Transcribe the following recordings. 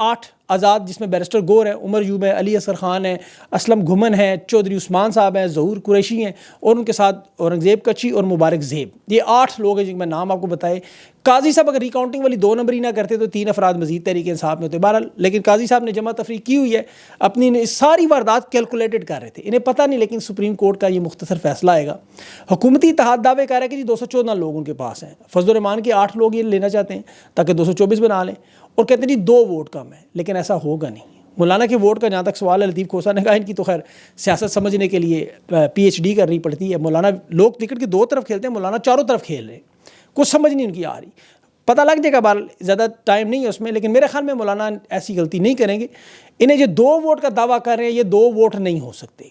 8 آزاد جس میں بیرسٹر گور ہے, عمر یوب ہے, علی اصغر خان ہے, اسلم گھمن ہے, چودھری عثمان صاحب ہیں, ظہور قریشی ہیں, اور ان کے ساتھ اورنگزیب کچی اور مبارک زیب. یہ 8 لوگ ہیں جن کے میں نام آپ کو بتائے. قاضی صاحب اگر ریکاؤنٹنگ والی 2 نمبر ہی نہ کرتے تو 3 افراد مزید تحریک انصاف میں ہوتے بہرحال, لیکن قاضی صاحب نے جمع تفریق کی ہوئی ہے, اپنی ساری واردات کیلکولیٹڈ کر رہے تھے, انہیں پتہ نہیں, لیکن سپریم کورٹ کا یہ مختصر فیصلہ آئے گا. حکومتی اتحاد دعوے کر رہا ہے کہ جی 214 لوگ ان کے پاس ہیں, فضل الرحمان کے 8 لوگ یہ لینا چاہتے ہیں تاکہ 224 بنا لیں, اور کہتے ہیں جی 2 ووٹ کم ہیں, لیکن ایسا ہوگا نہیں. مولانا کے ووٹ کا جہاں تک سوال ہے, لطیف کھوسا نے کہا ان کی تو خیر سیاست سمجھنے کے لیے پی ایچ ڈی کرنی پڑتی ہے. مولانا لوگ کرکٹ کی 2 طرف کھیلتے ہیں, مولانا چاروں طرف کھیل رہے ہیں, کچھ سمجھ نہیں ان کی آ رہی. پتہ لگ جائے گا, بہرحال زیادہ ٹائم نہیں ہے اس میں, لیکن میرے خیال میں مولانا ایسی غلطی نہیں کریں گے. انہیں جو 2 ووٹ کا دعویٰ کر رہے ہیں, یہ 2 ووٹ نہیں ہو سکتے,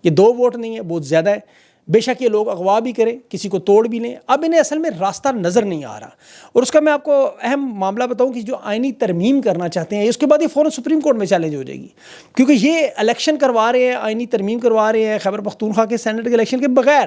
یہ 2 ووٹ نہیں ہے, بہت زیادہ ہے. بے شک یہ لوگ اغوا بھی کریں, کسی کو توڑ بھی لیں, اب انہیں اصل میں راستہ نظر نہیں آ رہا. اور اس کا میں آپ کو اہم معاملہ بتاؤں کہ جو آئینی ترمیم کرنا چاہتے ہیں, اس کے بعد یہ فوراً سپریم کورٹ میں چیلنج ہو جائے گی, کیونکہ یہ الیکشن کروا رہے ہیں, آئینی ترمیم کروا رہے ہیں خیبر پختونخوا کے سینٹ کے الیکشن کے بغیر,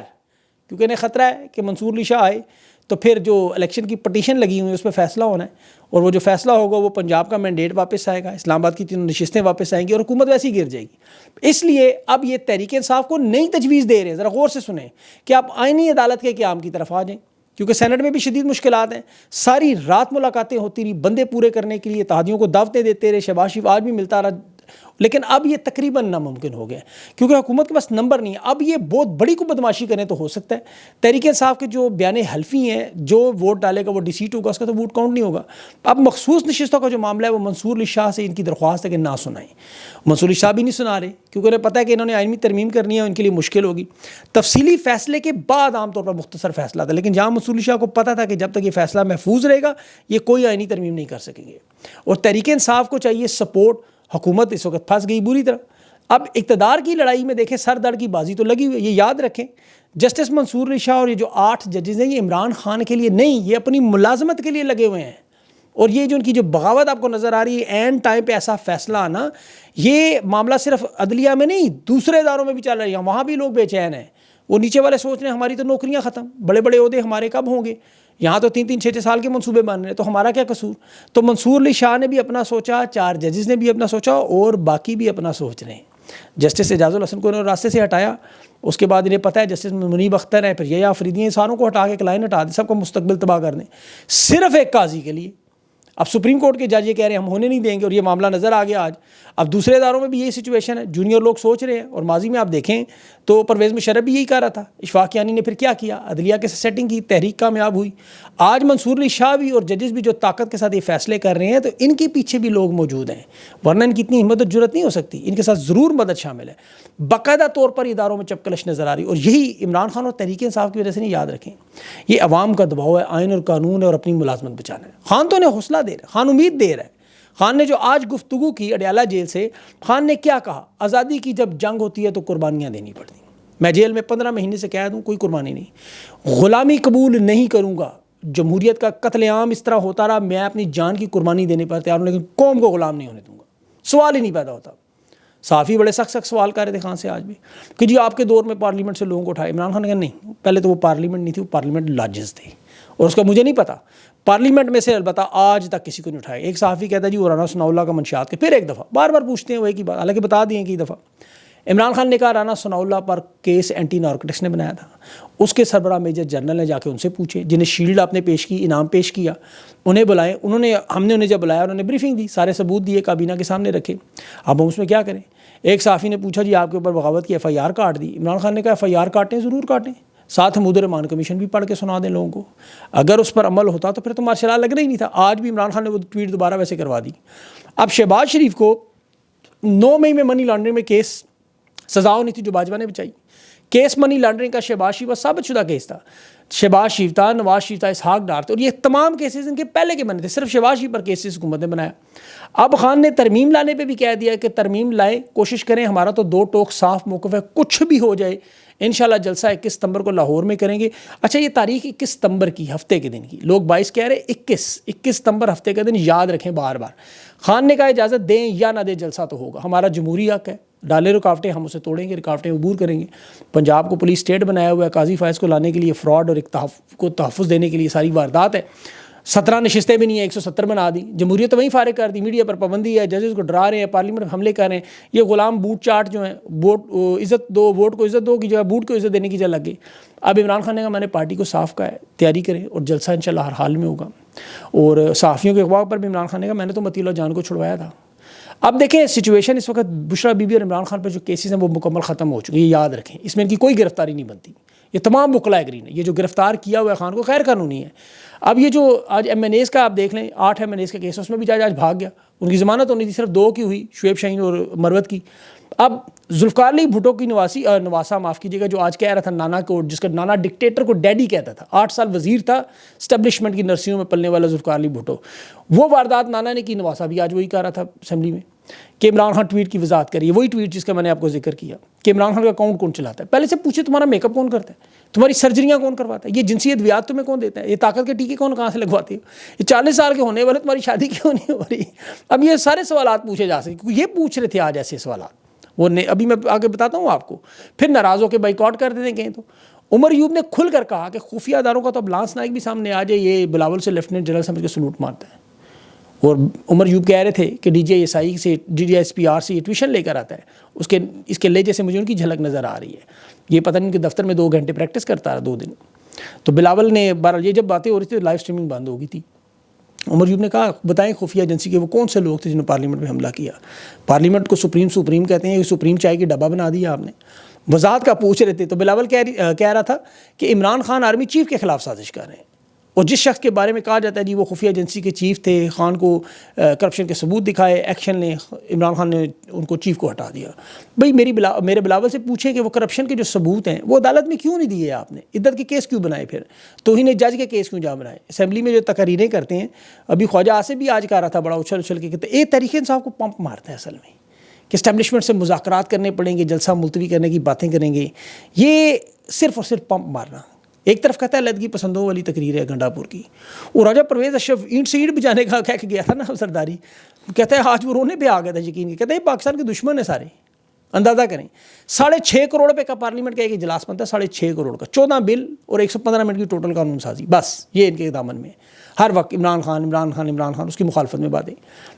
کیونکہ انہیں خطرہ ہے کہ منصور علی شاہ آئے تو پھر جو الیکشن کی پٹیشن لگی ہوئی ہے اس پہ فیصلہ ہونا ہے, اور وہ جو فیصلہ ہوگا وہ پنجاب کا مینڈیٹ واپس آئے گا, اسلام آباد کی 3 نشستیں واپس آئیں گی, اور حکومت ویسی گر جائے گی. اس لیے اب یہ تحریک انصاف کو نئی تجویز دے رہے ہیں, ذرا غور سے سنیں, کہ آپ آئینی عدالت کے قیام کی طرف آ جائیں, کیونکہ سینٹ میں بھی شدید مشکلات ہیں. ساری رات ملاقاتیں ہوتی رہی, بندے پورے کرنے کے لیے اتحادیوں کو دعوتیں دیتے رہے, شہباز شریف آج بھی ملتا رہا, لیکن اب یہ تقریباً ناممکن ہو گیا کیونکہ حکومت کے پاس نمبر نہیں ہے. اب یہ بہت بڑی کو بدماشی کریں تو ہو سکتا ہے. تحریک انصاف کے جو بیان حلفی ہیں, جو ووٹ ڈالے گا وہ ڈی سیٹ ہوگا, اس کا تو ووٹ کاؤنٹ نہیں ہوگا. اب مخصوص نشستوں کا جو معاملہ ہے وہ منصور علی شاہ سے ان کی درخواست ہے کہ نہ سنائیں. منصور علی شاہ بھی نہیں سنا رہے کیونکہ انہیں پتہ ہے کہ انہوں نے آئینی ترمیم کرنی ہے, ان کے لیے مشکل ہوگی. تفصیلی فیصلے کے بعد عام طور پر مختصر فیصلہ تھا, لیکن جہاں منصور علی شاہ کو پتہ تھا کہ جب تک یہ فیصلہ محفوظ رہے گا یہ کوئی آئینی ترمیم نہیں کر سکیں گے. اور تحریک انصاف کو چاہیے سپورٹ. حکومت اس وقت پھنس گئی بری طرح. اب اقتدار کی لڑائی میں دیکھیں سر دڑ کی بازی تو لگی ہوئی ہے. یہ یاد رکھیں جسٹس منصور علی شاہ اور یہ جو 8 ججز ہیں یہ عمران خان کے لیے نہیں, یہ اپنی ملازمت کے لیے لگے ہوئے ہیں. اور یہ جو ان کی جو بغاوت آپ کو نظر آ رہی ہے, اینڈ ٹائم پہ ایسا فیصلہ آنا, یہ معاملہ صرف عدلیہ میں نہیں دوسرے اداروں میں بھی چل رہا ہے, وہاں بھی لوگ بے چین ہیں. وہ نیچے والے سوچ رہے ہیں ہماری تو نوکریاں ختم, بڑے بڑے عہدے ہمارے کب ہوں گے, یہاں تو 3-3 6-6 سال کے منصوبے بن رہے ہیں, تو ہمارا کیا قصور. تو منصور علی شاہ نے بھی اپنا سوچا, 4 ججز نے بھی اپنا سوچا, اور باقی بھی اپنا سوچ رہے ہیں. جسٹس اعجاز الحسن کو انہوں نے راستے سے ہٹایا, اس کے بعد انہیں پتہ ہے جسٹس منیب اختر ہے, پھر یہ آفریدی ہیں, ساروں کو ہٹا کے کلائن ہٹا دیں, سب کو مستقبل تباہ کر دیں, صرف ایک قاضی کے لیے. اب سپریم کورٹ کے جج یہ کہہ رہے ہیں ہم ہونے نہیں دیں گے, اور یہ معاملہ نظر آ گیا آج. اب دوسرے اداروں میں بھی یہی سچویشن ہے, جونیئر لوگ سوچ رہے ہیں. اور ماضی میں آپ دیکھیں تو پرویز مشرف بھی یہی کہہ رہا تھا, اشفاق یانی نے پھر کیا کیا, عدلیہ کے سیٹنگ کی, تحریک کامیاب ہوئی. آج منصور علی شاہ بھی اور ججز بھی جو طاقت کے ساتھ یہ فیصلے کر رہے ہیں, تو ان کے پیچھے بھی لوگ موجود ہیں, ورنہ ان کی اتنی ہمت اور جرت نہیں ہو سکتی. ان کے ساتھ ضرور مدد شامل ہے, باقاعدہ طور پر اداروں میں چپکلش نظر آ رہی. اور یہی عمران خان اور تحریک انصاف کی وجہ سے نہیں, یاد رکھیں یہ عوام کا دباؤ ہے, آئین اور قانون ہے, اور اپنی ملازمت بچانا ہے. خان تو انہیں حوصلہ دے رہا ہے, خان امید دے رہا ہے. خان نے جو آج گفتگو کی اڈیالہ جیل سے, خان نے کیا کہا, آزادی کی جب جنگ ہوتی ہے تو قربانیاں دینی پڑتی ہیں. میں جیل میں 15 مہینے سے کہہ دوں کوئی قربانی نہیں, غلامی قبول نہیں کروں گا. جمہوریت کا قتل عام اس طرح ہوتا رہا, میں اپنی جان کی قربانی دینے پر تیار ہوں, لیکن قوم کو غلام نہیں ہونے دوں گا. سوال ہی نہیں پیدا ہوتا. صحافی بڑے سخت سوال کر رہے تھے خان سے آج بھی کہ جی آپ کے دور میں پارلیمنٹ سے لوگوں کو اٹھائے. عمران خان نے کہا نہیں, پہلے تو وہ پارلیمنٹ نہیں تھی, وہ پارلیمنٹ لاجز تھے, اور اس کا مجھے نہیں پتا. پارلیمنٹ میں سے البتہ آج تک کسی کو نہیں اٹھایا. ایک صحافی کہتا ہے جی وہ رانا ثناء اللہ کا منشیات کے, پھر ایک دفعہ بار بار پوچھتے ہیں وہ ایک ہی بات, حالانکہ بتا دیے کئی دفعہ. عمران خان نے کہا رانا ثناء اللہ پر کیس اینٹی نارکوٹکس نے بنایا تھا, اس کے سربراہ میجر جنرل نے جا کے ان سے پوچھے, جنہیں شیلڈ آپ نے پیش کی, انعام پیش کیا, انہیں بلائیں. ہم نے انہیں جب بلایا انہوں نے بریفنگ دی, سارے ثبوت دیے, کابینہ کے سامنے رکھے. اب ہم اس میں کیا کریں. ایک صحافی نے پوچھا جی آپ کے اوپر بغاوت کی FIR کاٹ دی. عمران خان نے کہا FIR کاٹیں, ضرور کاٹیں, ساتھ حمود الرحمان کمیشن بھی پڑھ کے سنا دیں لوگوں کو. اگر اس پر عمل ہوتا تو پھر تو مارشل لا لگنا ہی نہیں تھا. آج بھی عمران خان نے وہ ٹویٹ دوبارہ ویسے کروا دی. اب شہباز شریف کو 9 مئی میں منی لانڈرنگ میں کیس سزا ہونی تھی جو باجوہ نے بچائی. کیس منی لانڈرنگ کا شہباز شریف کا ثابت شدہ کیس تھا. شہباز شریف تھا, نواز شریف تھا, اسحاق ڈار تھے, اور یہ تمام کیسز ان کے پہلے کے بنے تھے. صرف شہباز شریف پر کیسز حکومت نے بنایا. اب خان نے ترمیم لانے پہ بھی کہہ دیا کہ ترمیم لائیں, کوشش کریں, ہمارا تو 2 ٹوک صاف موقف ہے, کچھ بھی ہو جائے انشاءاللہ جلسہ 21 ستمبر کو لاہور میں کریں گے. اچھا یہ تاریخ 21 ستمبر کی, ہفتے کے دن کی, لوگ 22 کہہ رہے, 21 ستمبر ہفتے کا دن, یاد رکھیں بار بار. خان نے کہا اجازت دیں یا نہ دیں جلسہ تو ہوگا, ہمارا جمہوری حق ہے, ڈالے رکاوٹیں ہم اسے توڑیں گے, رکاوٹیں عبور کریں گے. پنجاب کو پولیس اسٹیٹ بنایا ہوا ہے, قاضی فائز کو لانے کے لیے فراڈ اور کو تحفظ دینے کے لیے ساری واردات ہے. 17 نشستیں بھی نہیں ہیں, 170 بنا دی, جمہوریت تو وہیں فارغ کر دی, میڈیا پر پابندی ہے, ججز کو ڈرا رہے ہیں, پارلیمنٹ میں حملے کر رہے ہیں. یہ غلام بوٹ چاٹ جو ہیں, عزت دو, ووٹ کو عزت دو کی جگہ بوٹ کو عزت دینے کی جگہ لگ گئی. اب عمران خان نے کہا میں نے پارٹی کو صاف کہا ہے, تیاری کریں, اور جلسہ انشاءاللہ ہر حال میں ہوگا. اور صحافیوں کے اغوا پر بھی عمران خان نے کہا میں نے تو متی اللہ جان کو چھڑوایا تھا. اب دیکھیں سچویشن اس وقت بشرا بی بی اور عمران خان پر جو کیسز ہیں وہ مکمل ختم ہو چکے ہیں, یہ یاد رکھیں, اس میں ان کی کوئی گرفتاری نہیں بنتی. یہ تمام وکلاء گرین ہے, یہ جو گرفتار کیا ہوا ہے خان کو غیر قانونی ہے. اب یہ جو آج ایم این ایز کا آپ دیکھ لیں, 8 ایم این ایز کا کیس ہے, اس میں بھی جج آج بھاگ گیا, ان کی ضمانت ہونی تھی, صرف 2 کی ہوئی, شعیب شاہین اور مروت کی. اب ذوالفقار علی بھٹو کی نواسا معاف کیجیے گا, جو آج کہہ رہا تھا نانا کو, جس کا نانا ڈکٹیٹر کو ڈیڈی کہتا تھا, 8 سال وزیر تھا اسٹیبلشمنٹ کی نرسریوں میں پلنے والا ذوالفقار علی بھٹو, وہ واردات نانا نے کی, نواسا بھی آج وہی کہہ رہا تھا اسمبلی میں کہ عمران خان ٹویٹ کی وضاحت کریے, وہی ٹویٹ جس کا میں نے آپ کو ذکر کیا کہ عمران خان کا اکاؤنٹ کون چلاتا ہے. پہلے سے پوچھے تمہارا میک اپ کون کرتا ہے, تمہاری سرجریاں کون کرواتا ہے, یہ جنسی ادویات تمہیں کون دیتا ہے, یہ طاقت کے ٹیکے کہاں سے لگواتے ہو, یہ 40 سال کے ہونے والے تمہاری شادی کیوں نہیں ہو رہی. اب یہ سارے سوالات پوچھے جا سکتے, کیونکہ یہ پوچھ رہے تھے آج ایسے سوالات, وہ ابھی میں آگے بتاتا ہوں آپ کو. پھر ناراض ہو کے بائیکاٹ کر دیتے ہیں کہیں. تو عمر یوب نے کھل کر کہا کہ خفیہ اداروں کا تو اب لانس نائک بھی سامنے آ جائے, یہ بلاول سے لیفٹیننٹ جنرل سمجھ کے سلوٹ مارتا ہے. اور عمر یوب کہہ رہے تھے کہ ڈی جی ایس آئی سے, D G S P R سے ٹیوشن لے کر آتا ہے, اس کے لہجے سے مجھے ان کی جھلک نظر آ رہی ہے. یہ پتہ نہیں کہ دفتر میں 2 گھنٹے پریکٹس کرتا رہا 2 دن. تو بلاول نے بہرحال یہ جب باتیں ہو رہی تھی لائیو اسٹریمنگ بند ہو گئی تھی. عمر یوب نے کہا بتائیں خفیہ ایجنسی کے وہ کون سے لوگ تھے جنہوں نے پارلیمنٹ میں حملہ کیا. پارلیمنٹ کو سپریم کہتے ہیں, سپریم چائے کی ڈبہ بنا دیا آپ نے. وضاحت کا پوچھ رہے تھے تو بلاول کہہ رہا تھا کہ عمران خان آرمی چیف کے خلاف سازش کر رہے ہیں, اور جس شخص کے بارے میں کہا جاتا ہے جی وہ خفیہ ایجنسی کے چیف تھے, خان کو کرپشن کے ثبوت دکھائے, ایکشن لیں, عمران خان نے ان کو چیف کو ہٹا دیا. بھئی میرے بلاول سے پوچھیں کہ وہ کرپشن کے جو ثبوت ہیں وہ عدالت میں کیوں نہیں دیے آپ نے, عدت کے کیس کیوں بنائے, پھر توہین جج کے کیس کیوں جا بنائے. اسمبلی میں جو تقریریں کرتے ہیں, ابھی خواجہ آصف بھی آج کہہ رہا تھا بڑا اچھل کے کہتے ہیں تحریک انصاف کو پمپ مارتا ہے اصل میں, کہ اسٹیبلشمنٹ سے مذاکرات کرنے پڑیں گے, جلسہ ملتوی کرنے کی باتیں کریں گے. یہ صرف اور صرف پمپ مارنا. ایک طرف کہتا ہے علیحدگی پسندوں والی تقریر ہے گنڈا پور کی, اور راجہ پرویز اشرف اینٹ سے اینٹ بجانے کا کہہ کے گیا تھا نا سرداری, کہتا ہے آج وہ رونے پہ آ گیا تھا یقین, کہتا ہے پاکستان کے دشمن ہیں سارے. اندازہ کریں 6.5 کروڑ روپے کا پارلیمنٹ کا ایک اجلاس بنتا ہے, 6.5 کروڑ کا, 14 بل اور 115 منٹ کی ٹوٹل قانون سازی, بس یہ ان کے دامن میں. ہر وقت عمران خان, اس کی مخالفت میں باتیں,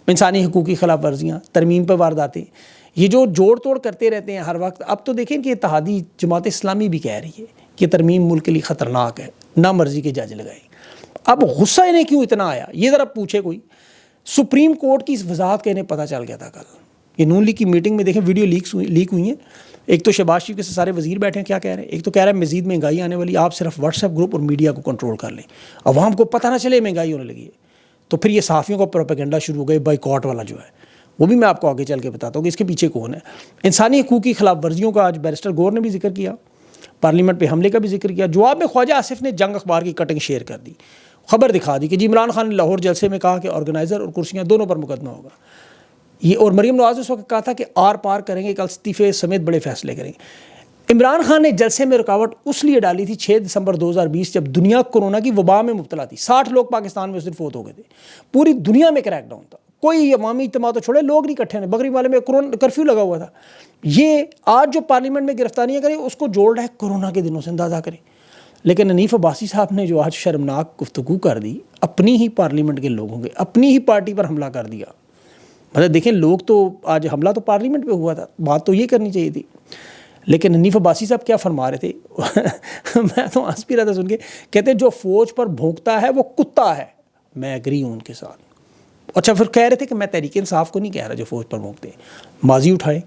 انسانی حقوق کی خلاف ورزیاں, ترمیم پر وارداتیں, یہ جو جوڑ توڑ کرتے رہتے ہیں ہر وقت. اب تو دیکھیں کہ اتحادی جماعت اسلامی بھی کہہ رہی ہے کہ ترمیم ملک کے لیے خطرناک ہے, نہ مرضی کے جج لگائیں. اب غصہ انہیں کیوں اتنا آیا یہ ذرا پوچھے کوئی. سپریم کورٹ کی اس وضاحت کا انہیں پتہ چل گیا تھا کل. یہ نون لیگ کی میٹنگ میں دیکھیں ویڈیو لیک ہوئی ہیں. ایک تو شہباز شریف کے سارے وزیر بیٹھے ہیں, کیا کہہ رہے ہیں, ایک تو کہہ رہا ہے مزید مہنگائی آنے والی, آپ صرف واٹس ایپ گروپ اور میڈیا کو کنٹرول کر لیں, عوام کو پتہ نہ چلے مہنگائی ہونے لگی ہے. تو پھر یہ صحافیوں کا پروپیگنڈا شروع ہو گئے, بائیکاٹ والا جو ہے, وہ بھی میں آپ کو آگے چل کے بتاتا ہوں کہ اس کے پیچھے کون ہے. انسانی حقوق کی خلاف ورزیوں کا آج بیرسٹر گور نے بھی ذکر کیا, پارلیمنٹ پہ حملے کا بھی ذکر کیا. جواب میں خواجہ آصف نے جنگ اخبار کی کٹنگ شیئر کر دی, خبر دکھا دی کہ جی عمران خان نے لاہور جلسے میں کہا کہ آرگنائزر اور کرسیاں دونوں پر مقدمہ ہوگا. یہ اور مریم نواز نے اس وقت کہا تھا کہ آر پار کریں گے, کل استعفے سمیت بڑے فیصلے کریں گے. عمران خان نے جلسے میں رکاوٹ اس لیے ڈالی تھی 6 دسمبر 2020 جب دنیا کورونا کی وبا میں مبتلا تھی. 60 لوگ پاکستان میں اس دن فوت ہو گئے تھے, پوری دنیا میں کریک ڈاؤن تھا, کوئی عوامی اجتماع تو چھوڑے, لوگ نہیں اکٹھے ہوئے, بکری والے میں کرفیو لگا ہوا تھا. یہ آج جو پارلیمنٹ میں گرفتاریاں کریں اس کو جوڑ رہا ہے کورونا کے دنوں سے, اندازہ کریں. لیکن حنیف عباسی صاحب نے جو آج شرمناک گفتگو کر دی, اپنی ہی پارلیمنٹ کے لوگوں کے, اپنی ہی پارٹی پر حملہ کر دیا. مطلب دیکھیں لوگ تو آج حملہ تو پارلیمنٹ پہ ہوا تھا, بات تو یہ کرنی چاہیے تھی. لیکن حنیف عباسی صاحب کیا فرما رہے تھے میں تو ہنس بھی رہا تھا سن کے. کہتے جو فوج پر بھونکتا ہے وہ کتا ہے. میں ایگری ہوں ان کے ساتھ. اچھا پھر کہہ رہے تھے کہ میں تحریک انصاف کو نہیں کہہ رہا جو فوج پر بھونکتے ہیں. ماضی اٹھائیں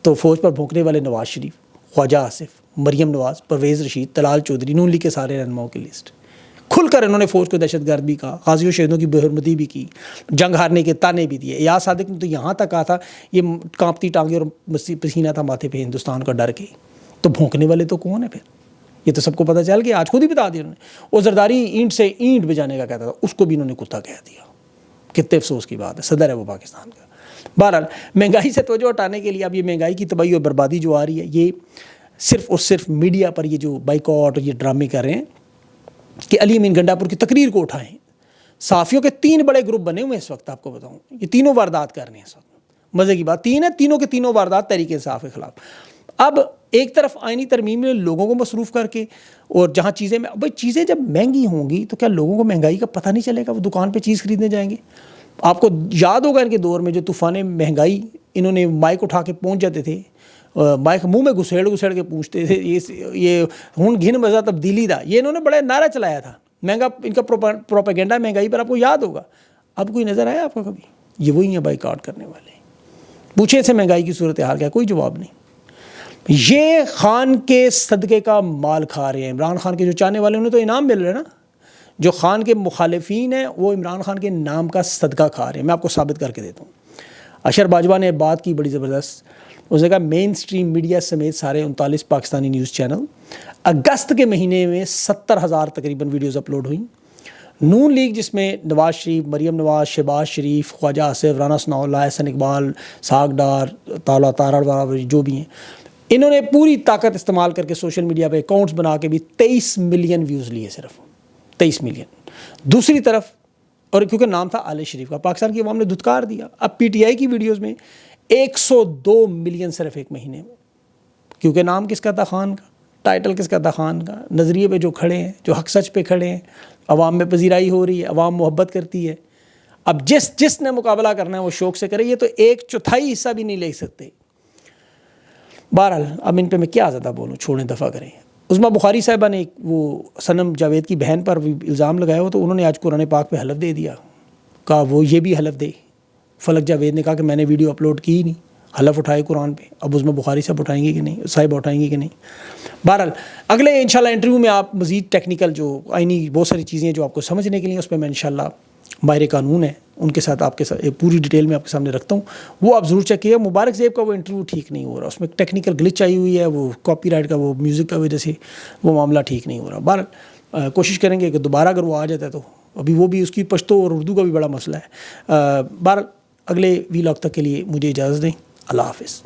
تو فوج پر بھونکنے والے نواز شریف, خواجہ آصف, مریم نواز, پرویز رشید, طلال چودھری, نون لیگ کے سارے رہنماؤں کی لسٹ. کھل کر انہوں نے فوج کو دہشت گرد بھی کہا, غازیوں شہیدوں کی بے حرمتی بھی کی, جنگ ہارنے کے تانے بھی دیے. ایاز صادق نے تو یہاں تک کہا تھا یہ کانپتی ٹانگیں اور پسینہ تھا ماتھے پہ ہندوستان کا ڈر کے. تو بھونکنے والے تو کون ہے پھر؟ یہ تو سب کو پتہ چل گیا, آج خود ہی بتا دیا انہوں نے. اور زرداری اینٹ سے اینٹ بجانے کا کہتا تھا, اس کو بھی انہوں نے کتا کہہ دیا. کتنے افسوس کی بات ہے, صدر ہے وہ پاکستان کا. بہرحال مہنگائی سے توجہ ہٹانے کے لیے اب یہ مہنگائی کی تباہی اور بربادی جو آ رہی ہے, یہ صرف اور صرف میڈیا پر یہ جو بائیکاٹ اور یہ ڈرامے کر رہے ہیں کہ علی امین گنڈا پور کی تقریر کو اٹھائیں. صحافیوں کے 3 بڑے گروپ بنے ہوئے ہیں اس وقت, آپ کو بتاؤں, یہ تینوں واردات کر رہے ہیں اس وقت. مزے کی بات 3 ہے, تینوں کے تینوں واردات تحریک انصاف کے خلاف. اب ایک طرف آئینی ترمیم میں لوگوں کو مصروف کر کے اور جہاں چیزیں بھائی چیزیں جب مہنگی ہوں گی تو کیا لوگوں کو مہنگائی کا پتہ نہیں چلے گا؟ وہ دکان پہ چیز خریدنے جائیں گے. آپ کو یاد ہوگا ان کے دور میں جو طوفان مہنگائی، انہوں نے مائک اٹھا کے پہنچ جاتے تھے، مائک منہ میں گھسیڑ کے پوچھتے تھے یہ ہن گھن مزہ تبدیلی دا، یہ انہوں نے بڑا نعرہ چلایا تھا مہنگا، ان کا پروپیگنڈا مہنگائی پر آپ کو یاد ہوگا. اب کوئی نظر آیا آپ کو کبھی؟ یہ وہی ہیں بائی کاٹ کرنے والے. پوچھے سے مہنگائی کی صورتحال کیا، کوئی جواب نہیں. یہ خان کے صدقے کا مال کھا رہے ہیں. عمران خان کے جو چاہنے والے انہیں تو انعام مل رہا ہے نا. جو خان کے مخالفین ہیں وہ عمران خان کے نام کا صدقہ کھا رہے ہیں. میں آپ کو ثابت کر کے دیتا ہوں. اشر باجوہ نے بات کی بڑی زبردست. اس نے کہا مین سٹریم میڈیا سمیت سارے 39 پاکستانی نیوز چینل اگست کے مہینے میں 70,000 تقریباً ویڈیوز اپلوڈ ہوئیں. نون لیگ جس میں نواز شریف، مریم نواز، شہباز شریف، خواجہ آصف، رانا ثناء اللہ، احسن اقبال، ساگ ڈار، تالا تارڑ جو بھی ہیں، انہوں نے پوری طاقت استعمال کر کے سوشل میڈیا پہ اکاؤنٹس بنا کے بھی 23 ملین ویوز لیے، صرف 23 ملین. دوسری طرف، اور کیونکہ نام تھا آل شریف کا، پاکستان کی عوام نے دھتکار دیا. اب پی ٹی آئی کی ویڈیوز میں 102 ملین صرف ایک مہینے میں، کیونکہ نام کس کا تھا؟ خان کا. ٹائٹل کس کا تھا؟ خان کا. نظریے پہ جو کھڑے ہیں، جو حق سچ پہ کھڑے ہیں، عوام میں پذیرائی ہو رہی ہے، عوام محبت کرتی ہے. اب جس نے مقابلہ کرنا ہے وہ شوق سے کرے. یہ تو 1/4 حصہ بھی نہیں لے سکتے. بہرحال اب ان پہ میں کیا زیادہ بولوں، چھوڑیں، دفع کریں. عظمیٰ بخاری صاحبہ نے وہ صنم جاوید کی بہن پر الزام لگایا ہو، تو انہوں نے آج قرآن پاک پہ حلف دے دیا. کہا وہ یہ بھی حلف دے. فلک جاوید نے کہا کہ میں نے ویڈیو اپلوڈ کی ہی نہیں. حلف اٹھائے قرآن پہ. اب عظمیٰ بخاری صاحب اٹھائیں گے کہ نہیں، صاحب اٹھائیں گے کہ نہیں. بہرحال اگلے انشاءاللہ انٹرویو میں آپ مزید ٹیکنیکل جو آئینی بہت ساری چیزیں جو آپ کو سمجھنے کے لیے، اس پہ میں انشاءاللہ ماہر قانون ہیں ان کے ساتھ آپ کے ساتھ پوری ڈیٹیل میں آپ کے سامنے رکھتا ہوں. وہ آپ ضرور چیک کیے. مبارک زیب کا وہ انٹرویو ٹھیک نہیں ہو رہا، اس میں ٹیکنیکل گلچ آئی ہوئی ہے، وہ کاپی رائٹ کا، وہ میوزک کا وجہ سے وہ معاملہ ٹھیک نہیں ہو رہا. بہرحال کوشش کریں گے کہ دوبارہ اگر وہ آ جاتا ہے تو، ابھی وہ بھی اس کی پشتو اور اردو کا بھی بڑا مسئلہ ہے. بہرحال اگلے وی لاگ تک کے لیے مجھے اجازت دیں. اللہ حافظ.